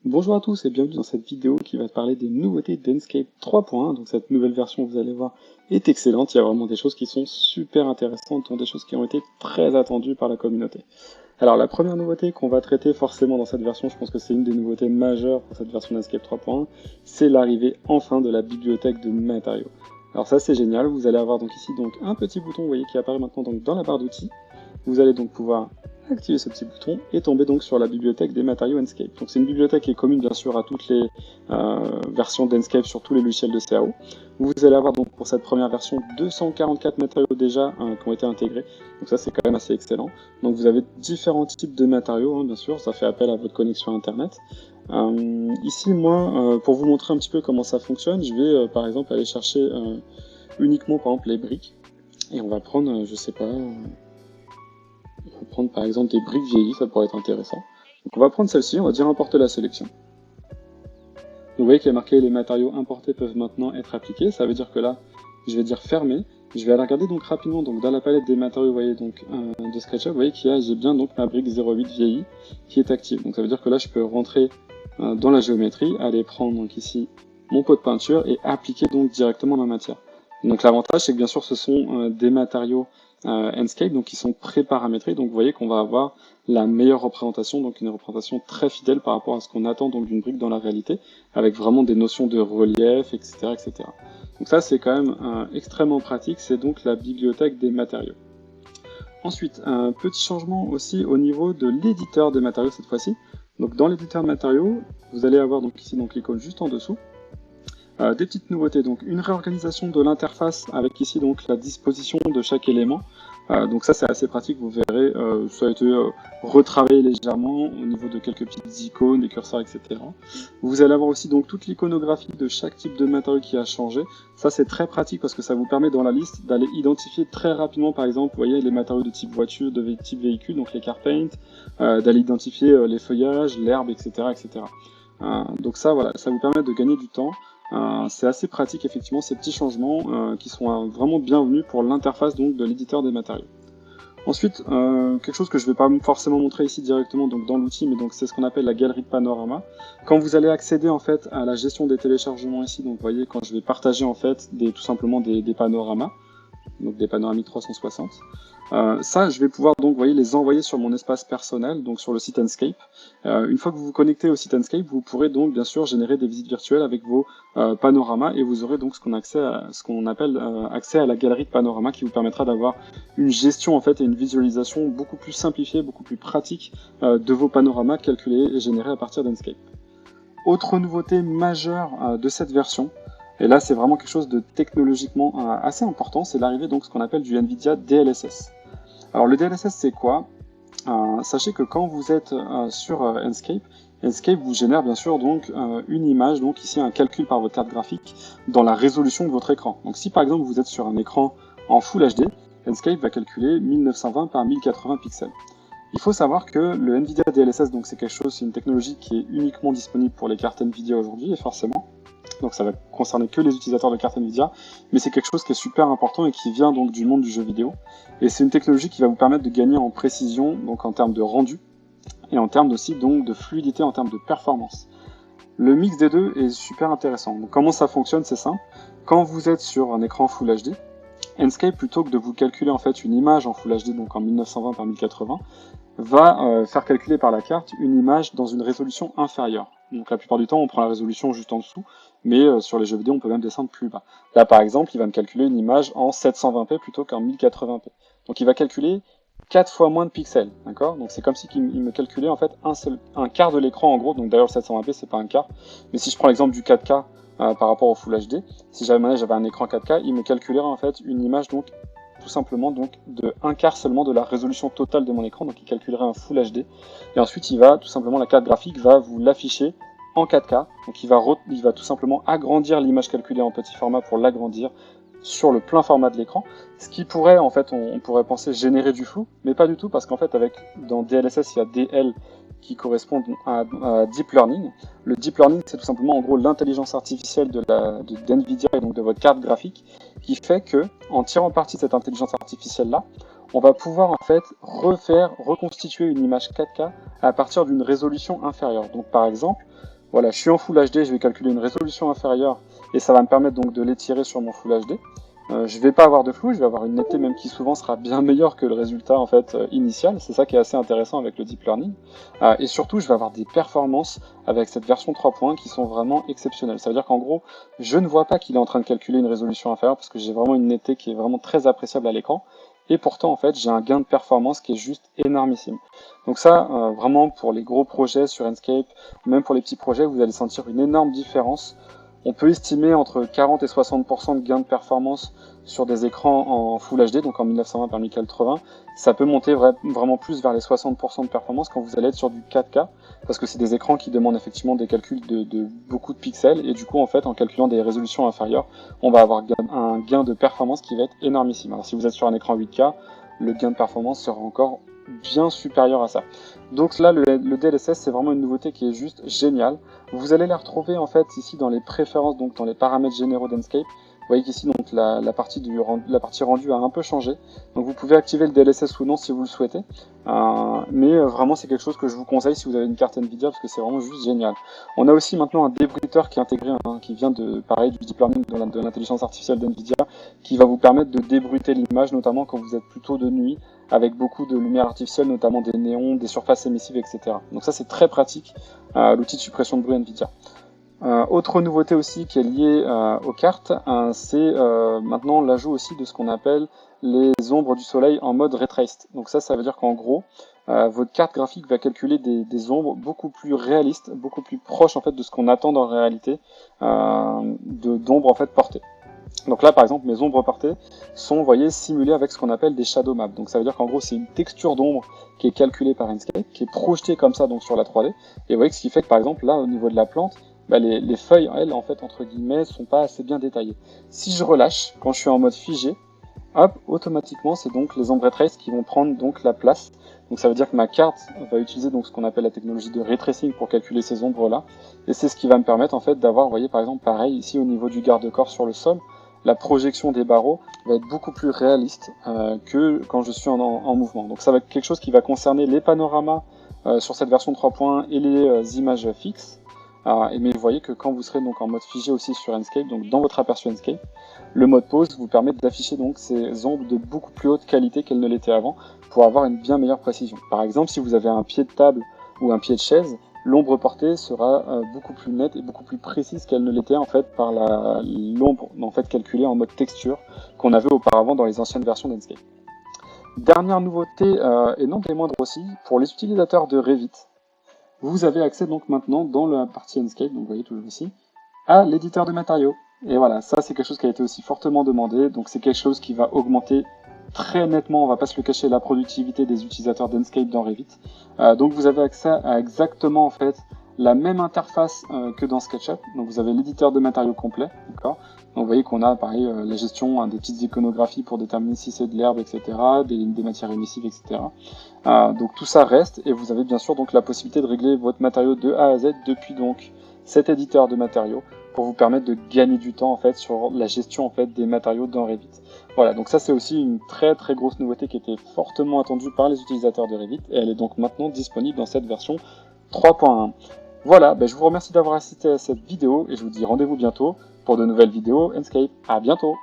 Bonjour à tous et bienvenue dans cette vidéo qui va parler des nouveautés d'Enscape 3.1. Donc cette nouvelle version, vous allez voir, est excellente. Il y a vraiment des choses qui sont super intéressantes, dont des choses qui ont été très attendues par la communauté. Alors la première nouveauté qu'on va traiter forcément dans cette version, je pense que c'est une des nouveautés majeures pour cette version d'Enscape 3.1, c'est l'arrivée enfin de la bibliothèque de matériaux. Alors ça c'est génial, vous allez avoir donc ici donc un petit bouton, vous voyez, qui apparaît maintenant donc dans la barre d'outils. Vous allez donc pouvoir activer ce petit bouton et tomber donc sur la bibliothèque des matériaux Enscape. Donc c'est une bibliothèque qui est commune bien sûr à toutes les versions d'Enscape sur tous les logiciels de CAO. Vous allez avoir donc pour cette première version 244 matériaux déjà qui ont été intégrés, donc ça c'est quand même assez excellent. Donc vous avez différents types de matériaux, bien sûr, ça fait appel à votre connexion internet. Ici moi, pour vous montrer un petit peu comment ça fonctionne, je vais par exemple aller chercher uniquement par exemple les briques, et on va prendre, je sais pas, on va prendre par exemple des briques vieillies, ça pourrait être intéressant. Donc on va prendre celle-ci, on va dire importer la sélection. Vous voyez qu'il y a marqué les matériaux importés peuvent maintenant être appliqués, ça veut dire que là, je vais dire fermer. Je vais aller regarder donc rapidement donc dans la palette des matériaux, vous voyez donc de SketchUp, vous voyez qu'il y a, j'ai bien donc ma brique 08 vieillie qui est active. Donc ça veut dire que là je peux rentrer dans la géométrie, aller prendre donc ici mon pot de peinture et appliquer donc directement ma matière. Donc l'avantage c'est que bien sûr ce sont des matériaux Enscape donc qui sont pré-paramétrés, donc vous voyez qu'on va avoir la meilleure représentation, donc une représentation très fidèle par rapport à ce qu'on attend donc d'une brique dans la réalité, avec vraiment des notions de relief, etc. etc. Donc ça c'est quand même extrêmement pratique, c'est donc la bibliothèque des matériaux. Ensuite, un petit changement aussi au niveau de l'éditeur des matériaux cette fois-ci. Donc dans l'éditeur de matériaux, vous allez avoir donc ici donc l'icône juste en dessous. Des petites nouveautés, donc une réorganisation de l'interface avec ici donc la disposition de chaque élément. Donc ça c'est assez pratique, vous verrez, ça a été retravaillé légèrement au niveau de quelques petites icônes, des curseurs, etc. Vous allez avoir aussi donc toute l'iconographie de chaque type de matériau qui a changé. Ça c'est très pratique parce que ça vous permet dans la liste d'aller identifier très rapidement, par exemple, vous voyez les matériaux de type voiture, de type véhicule, donc les car paint, d'aller identifier les feuillages, l'herbe, etc. etc. Donc ça voilà, ça vous permet de gagner du temps. C'est assez pratique effectivement ces petits changements qui sont vraiment bienvenus pour l'interface donc de l'éditeur des matériaux. Ensuite, quelque chose que je ne vais pas forcément montrer ici directement donc dans l'outil, mais donc c'est ce qu'on appelle la galerie de panorama. Quand vous allez accéder en fait à la gestion des téléchargements ici, donc vous voyez quand je vais partager en fait tout simplement des panoramas, donc des panoramiques 360. Ça, je vais pouvoir donc, vous voyez, les envoyer sur mon espace personnel, donc sur le site Enscape. Une fois que vous vous connectez au site Enscape, vous pourrez donc bien sûr générer des visites virtuelles avec vos panoramas et vous aurez donc ce qu'on appelle accès à la galerie de panorama qui vous permettra d'avoir une gestion en fait et une visualisation beaucoup plus simplifiée, beaucoup plus pratique de vos panoramas calculés et générés à partir d'Enscape. Autre nouveauté majeure de cette version, et là c'est vraiment quelque chose de technologiquement assez important, c'est l'arrivée donc ce qu'on appelle du NVIDIA DLSS. Alors le DLSS c'est quoi? Sachez que quand vous êtes sur Enscape, Enscape vous génère bien sûr donc une image, donc ici un calcul par votre carte graphique dans la résolution de votre écran. Donc si par exemple vous êtes sur un écran en Full HD, Enscape va calculer 1920 par 1080 pixels. Il faut savoir que le NVIDIA DLSS, donc c'est quelque chose, c'est une technologie qui est uniquement disponible pour les cartes NVIDIA aujourd'hui, et forcément. Donc ça va concerner que les utilisateurs de cartes NVIDIA, mais c'est quelque chose qui est super important et qui vient donc du monde du jeu vidéo. Et c'est une technologie qui va vous permettre de gagner en précision, donc en termes de rendu, et en termes aussi donc de fluidité, en termes de performance. Le mix des deux est super intéressant. Donc comment ça fonctionne, c'est simple. Quand vous êtes sur un écran Full HD, Enscape, plutôt que de vous calculer en fait une image en Full HD, donc en 1920 par 1080, va faire calculer par la carte une image dans une résolution inférieure. Donc la plupart du temps, on prend la résolution juste en dessous, mais sur les jeux vidéo, on peut même descendre plus bas. Là, par exemple, il va me calculer une image en 720p plutôt qu'en 1080p. Donc il va calculer 4 fois moins de pixels, d'accord? Donc c'est comme si il me calculait en fait un quart de l'écran en gros. Donc d'ailleurs, le 720p, c'est pas un quart. Mais si je prends l'exemple du 4K par rapport au Full HD, si j'avais un écran 4K, il me calculerait en fait une image donc tout simplement donc de un quart seulement de la résolution totale de mon écran, donc il calculerait un Full HD, et ensuite il va tout simplement, la carte graphique va vous l'afficher en 4K, donc il va tout simplement agrandir l'image calculée en petit format pour l'agrandir sur le plein format de l'écran, ce qui pourrait en fait, on pourrait penser générer du flou, mais pas du tout, parce qu'en fait dans DLSS il y a DL qui correspond à Deep Learning. Le Deep Learning, c'est tout simplement en gros l'intelligence artificielle d'NVIDIA et donc de votre carte graphique, qui fait que, en tirant parti de cette intelligence artificielle-là, on va pouvoir en fait reconstituer une image 4K à partir d'une résolution inférieure. Donc par exemple, voilà, je suis en Full HD, je vais calculer une résolution inférieure et ça va me permettre donc de l'étirer sur mon Full HD. Je vais pas avoir de flou, je vais avoir une netteté même qui souvent sera bien meilleure que le résultat en fait initial. C'est ça qui est assez intéressant avec le deep learning. Et surtout, je vais avoir des performances avec cette version 3.1 qui sont vraiment exceptionnelles. Ça veut dire qu'en gros, je ne vois pas qu'il est en train de calculer une résolution inférieure parce que j'ai vraiment une netteté qui est vraiment très appréciable à l'écran. Et pourtant, en fait, j'ai un gain de performance qui est juste énormissime. Donc ça, vraiment pour les gros projets sur Enscape, ou même pour les petits projets, vous allez sentir une énorme différence. On peut estimer entre 40 et 60% de gain de performance sur des écrans en Full HD, donc en 1920 par 1080. Ça peut monter vraiment plus vers les 60% de performance quand vous allez être sur du 4K, parce que c'est des écrans qui demandent effectivement des calculs de beaucoup de pixels, et du coup, en fait, en calculant des résolutions inférieures, on va avoir un gain de performance qui va être énormissime. Alors si vous êtes sur un écran 8K, le gain de performance sera encore bien supérieur à ça. Donc là, le DLSS, c'est vraiment une nouveauté qui est juste géniale. Vous allez la retrouver en fait ici dans les préférences, donc dans les paramètres généraux d'Enscape. Vous voyez qu'ici donc la partie rendue a un peu changé. Donc vous pouvez activer le DLSS ou non si vous le souhaitez. Mais vraiment c'est quelque chose que je vous conseille si vous avez une carte Nvidia parce que c'est vraiment juste génial. On a aussi maintenant un débruiteur qui est intégré, qui vient du deep learning de l'intelligence artificielle d'Nvidia, qui va vous permettre de débruiter l'image, notamment quand vous êtes plutôt de nuit, avec beaucoup de lumière artificielle, notamment des néons, des surfaces émissives, etc. Donc ça c'est très pratique, l'outil de suppression de bruit Nvidia. Autre nouveauté aussi qui est liée aux cartes, c'est maintenant l'ajout aussi de ce qu'on appelle les ombres du soleil en mode ray traced. Donc ça veut dire qu'en gros, votre carte graphique va calculer des ombres beaucoup plus réalistes, beaucoup plus proches en fait de ce qu'on attend en réalité d'ombres en fait portées. Donc là, par exemple, mes ombres portées sont, vous voyez, simulées avec ce qu'on appelle des shadow maps. Donc ça veut dire qu'en gros, c'est une texture d'ombre qui est calculée par Enscape, qui est projetée comme ça donc sur la 3D. Et vous voyez ce qui fait que, par exemple, là, au niveau de la plante, les feuilles, elles, en fait, entre guillemets, sont pas assez bien détaillées. Si je relâche, quand je suis en mode figé, hop, automatiquement, c'est donc les ombres ray trace qui vont prendre donc la place. Donc ça veut dire que ma carte va utiliser donc ce qu'on appelle la technologie de ray tracing pour calculer ces ombres-là. Et c'est ce qui va me permettre, en fait, d'avoir, vous voyez, par exemple, pareil, ici, au niveau du garde-corps sur le sol, la projection des barreaux va être beaucoup plus réaliste que quand je suis en mouvement. Donc ça va être quelque chose qui va concerner les panoramas sur cette version 3.1 et les images fixes. Mais vous voyez que quand vous serez donc en mode figé aussi sur Enscape, donc dans votre aperçu Enscape, le mode pause vous permet d'afficher donc ces ombres de beaucoup plus haute qualité qu'elles ne l'étaient avant pour avoir une bien meilleure précision. Par exemple, si vous avez un pied de table ou un pied de chaise, l'ombre portée sera beaucoup plus nette et beaucoup plus précise qu'elle ne l'était en fait par l'ombre en fait calculée en mode texture qu'on avait auparavant dans les anciennes versions d'Enscape. Dernière nouveauté et non des moindres aussi, pour les utilisateurs de Revit, vous avez accès donc maintenant dans la partie Enscape, donc vous voyez toujours ici, à l'éditeur de matériaux. Et voilà, ça c'est quelque chose qui a été aussi fortement demandé, donc c'est quelque chose qui va augmenter très nettement, on va pas se le cacher, la productivité des utilisateurs d'Enscape dans Revit. Donc vous avez accès à exactement en fait la même interface que dans SketchUp. Donc vous avez l'éditeur de matériaux complet, d'accord. Donc vous voyez qu'on a pareil la gestion des petites iconographies pour déterminer si c'est de l'herbe, etc., des matières émissives, etc. Donc tout ça reste et vous avez bien sûr donc la possibilité de régler votre matériau de A à Z depuis donc cet éditeur de matériaux pour vous permettre de gagner du temps en fait sur la gestion en fait des matériaux dans Revit. Voilà, donc ça c'est aussi une très très grosse nouveauté qui était fortement attendue par les utilisateurs de Revit et elle est donc maintenant disponible dans cette version 3.1. Voilà, je vous remercie d'avoir assisté à cette vidéo et je vous dis rendez-vous bientôt pour de nouvelles vidéos Enscape. À bientôt!